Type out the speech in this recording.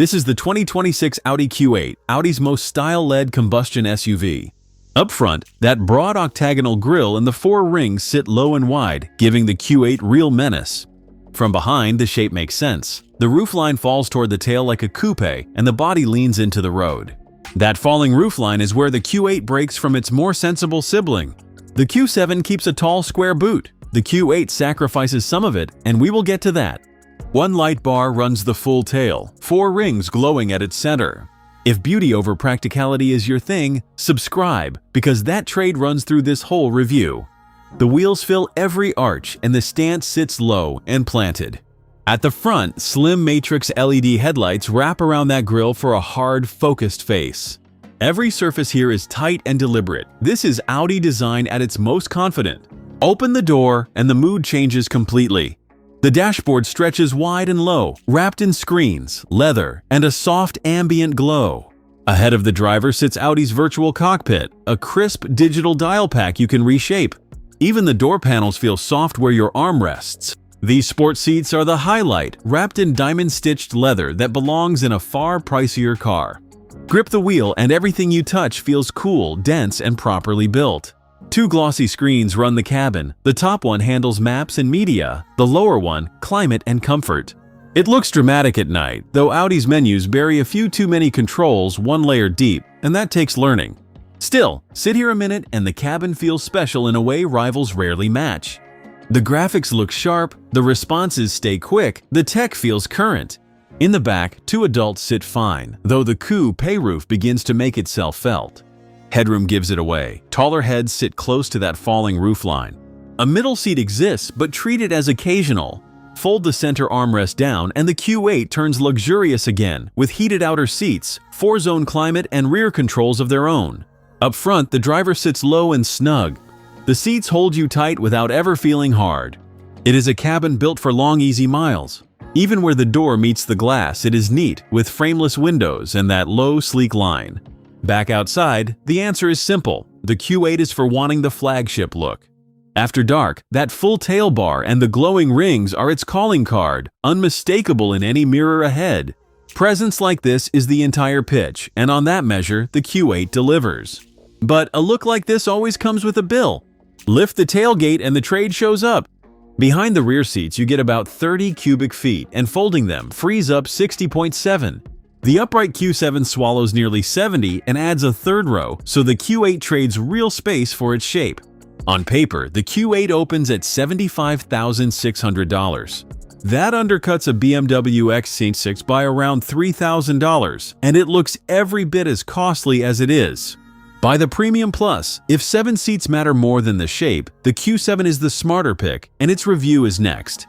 This is the 2026 Audi Q8, Audi's most style-led combustion SUV. Up front, that broad octagonal grille and the four rings sit low and wide, giving the Q8 real menace. From behind, the shape makes sense. The roofline falls toward the tail like a coupe, and the body leans into the road. That falling roofline is where the Q8 breaks from its more sensible sibling. The Q7 keeps a tall square boot. The Q8 sacrifices some of it, and we will get to that. One light bar runs the full tail, four rings glowing at its center. If beauty over practicality is your thing, subscribe, because that trade runs through this whole review. The wheels fill every arch, and the stance sits low and planted. At the front, slim matrix LED headlights wrap around that grille for a hard, focused face. Every surface here is tight and deliberate. This is Audi design at its most confident. Open the door, and the mood changes completely. The dashboard stretches wide and low, wrapped in screens, leather, and a soft ambient glow. Ahead of the driver sits Audi's virtual cockpit, a crisp digital dial pack you can reshape. Even the door panels feel soft where your arm rests. These sport seats are the highlight, wrapped in diamond-stitched leather that belongs in a far pricier car. Grip the wheel and everything you touch feels cool, dense, and properly built. Two glossy screens run the cabin. The top one handles maps and media, the lower one, climate and comfort. It looks dramatic at night, though Audi's menus bury a few too many controls one layer deep, and that takes learning. Still, sit here a minute and the cabin feels special in a way rivals rarely match. The graphics look sharp, the responses stay quick, the tech feels current. In the back, two adults sit fine, though the coupe roof begins to make itself felt. Headroom gives it away. Taller heads sit close to that falling roofline. A middle seat exists, but treat it as occasional. Fold the center armrest down and the Q8 turns luxurious again, with heated outer seats, four-zone climate, and rear controls of their own. Up front, the driver sits low and snug. The seats hold you tight without ever feeling hard. It is a cabin built for long, easy miles. Even where the door meets the glass, it is neat, with frameless windows and that low, sleek line. Back outside, the answer is simple. The Q8 is for wanting the flagship look. After dark, that full tail bar and the glowing rings are its calling card, unmistakable in any mirror ahead. Presence like this is the entire pitch, and on that measure, the Q8 delivers. But a look like this always comes with a bill. Lift the tailgate and the trade shows up. Behind the rear seats, you get about 30 cubic feet, and folding them frees up 60.7. The upright Q7 swallows nearly 70 and adds a third row, so the Q8 trades real space for its shape. On paper, the Q8 opens at $75,600. That undercuts a BMW X6 by around $3,000, and it looks every bit as costly as it is. Buy the Premium Plus. If 7 seats matter more than the shape, the Q7 is the smarter pick, and its review is next.